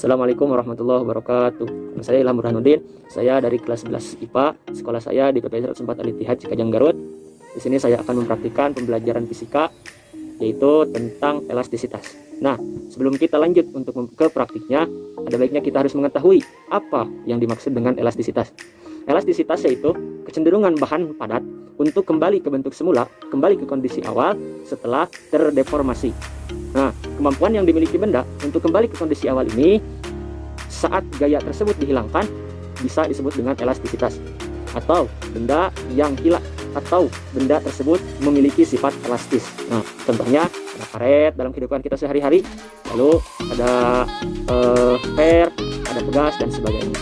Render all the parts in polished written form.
Assalamualaikum warahmatullahi wabarakatuh. Nama saya Ilham Burhanuddin. Saya dari kelas 11 IPA. Sekolah saya di PPS 104 Al-Ittihad Cikajang, Garut. Di sini saya akan mempraktikkan pembelajaran fisika, yaitu tentang elastisitas. Nah, sebelum kita lanjut untuk ke praktiknya, ada baiknya kita harus mengetahui apa yang dimaksud dengan elastisitas. Elastisitas yaitu kecenderungan bahan padat untuk kembali ke bentuk semula, kembali ke kondisi awal setelah terdeformasi. Nah, kemampuan yang dimiliki benda untuk kembali ke kondisi awal ini saat gaya tersebut dihilangkan bisa disebut dengan elastisitas. Atau benda yang hilang atau benda tersebut memiliki sifat elastis. Nah, contohnya ada karet dalam kehidupan kita sehari-hari, lalu ada per, ada pegas dan sebagainya.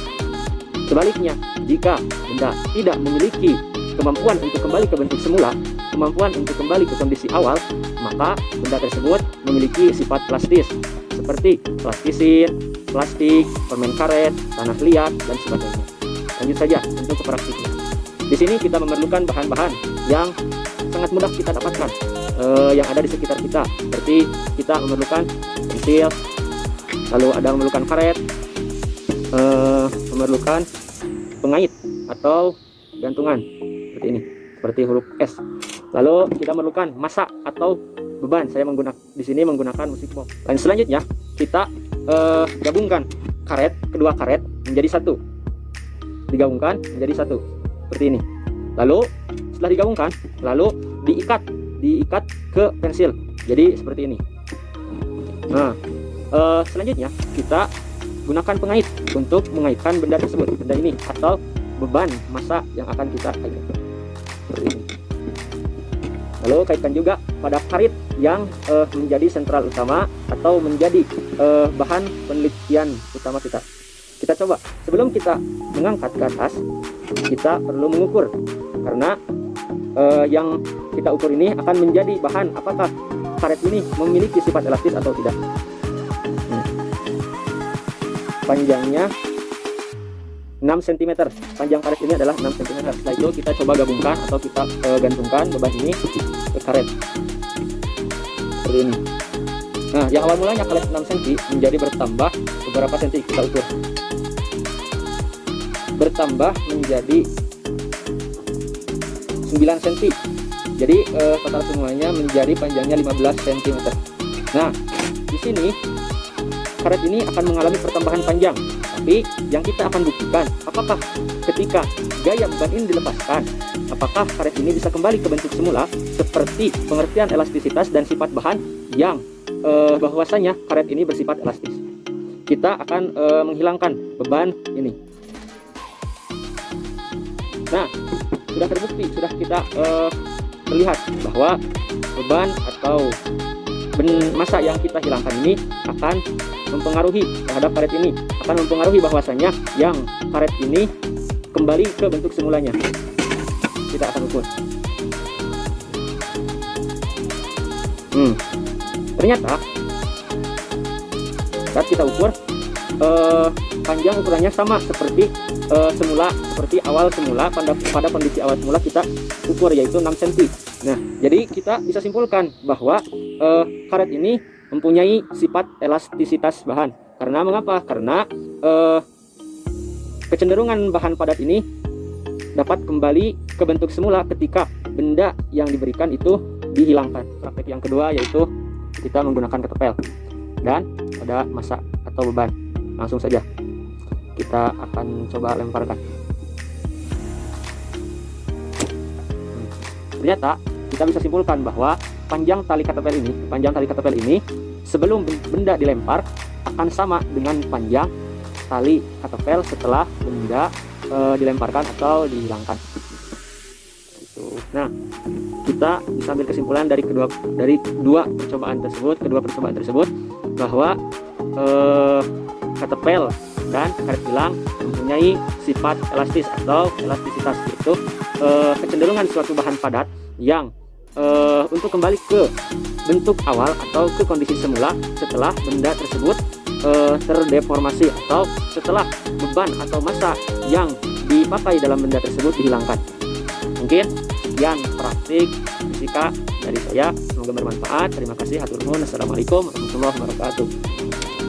Sebaliknya, jika benda tidak memiliki kemampuan untuk kembali ke bentuk semula, kemampuan untuk kembali ke kondisi awal, maka benda tersebut memiliki sifat plastis seperti plastisin, plastik, permen karet, tanah liat dan sebagainya. Lanjut saja untuk ke praktiknya. Di sini kita memerlukan bahan-bahan yang sangat mudah kita dapatkan, yang ada di sekitar kita. Seperti kita memerlukan pensil, lalu ada memerlukan karet, memerlukan pengait atau gantungan seperti ini, seperti huruf S. Lalu kita memerlukan massa atau beban. Saya di sini menggunakan musik box. Dan selanjutnya kita gabungkan kedua karet menjadi satu. Digabungkan menjadi satu seperti ini. Lalu setelah digabungkan, lalu diikat ke pensil. Jadi seperti ini. Nah, selanjutnya kita gunakan pengait untuk mengaitkan benda tersebut, benda ini atau beban massa yang akan kita kaitkan. Seperti ini. Lalu kaitkan juga pada karet yang menjadi sentral utama atau menjadi bahan penelitian utama kita. Kita coba, sebelum kita mengangkat ke atas, kita perlu mengukur, karena yang kita ukur ini akan menjadi bahan apakah karet ini memiliki sifat elastis atau tidak. Panjangnya 6 cm, panjang karet ini adalah 6 cm. Setelah itu kita coba gabungkan atau kita gantungkan beban ini ke karet seperti ini. Nah, yang awal mulanya karet 6 cm menjadi bertambah beberapa senti, kita ukur. Bertambah menjadi 9 cm. Jadi total semuanya menjadi panjangnya 15 cm. Nah, di sini karet ini akan mengalami pertambahan panjang. Tapi yang kita akan buktikan, apakah ketika gaya beban ini dilepaskan, apakah karet ini bisa kembali ke bentuk semula seperti pengertian elastisitas dan sifat bahan yang bahwasanya karet ini bersifat elastis. Kita akan menghilangkan beban ini. Nah, sudah terbukti, sudah kita lihat bahwa beban atau massa yang kita hilangkan ini akan mempengaruhi terhadap karet ini, akan mempengaruhi bahwasanya yang karet ini kembali ke bentuk semulanya. Kita akan ukur. Ternyata saat kita ukur, panjang ukurannya sama seperti semula, seperti awal semula, pada kondisi awal semula kita ukur, yaitu 6 cm. Nah, jadi kita bisa simpulkan bahwa karet ini mempunyai sifat elastisitas bahan. Karena mengapa? Karena kecenderungan bahan padat ini dapat kembali ke bentuk semula ketika benda yang diberikan itu dihilangkan. Praktek yang kedua yaitu kita menggunakan ketepel dan ada massa atau beban. Langsung saja kita akan coba lemparkan. Ternyata kita bisa simpulkan bahwa panjang tali ketepel ini sebelum benda dilempar akan sama dengan panjang tali ketepel setelah benda dilemparkan atau dihilangkan. Nah, kita bisa ambil kesimpulan dari kedua percobaan tersebut bahwa ketepel dan karet hilang mempunyai sifat elastis atau elastisitas, yaitu kecenderungan suatu bahan padat yang untuk kembali ke bentuk awal atau ke kondisi semula setelah benda tersebut terdeformasi atau setelah beban atau massa yang dipakai dalam benda tersebut dihilangkan. Mungkin sekian praktik fisika dari saya, semoga bermanfaat. Terima kasih, hatur nuhun. Assalamualaikum warahmatullahi wabarakatuh.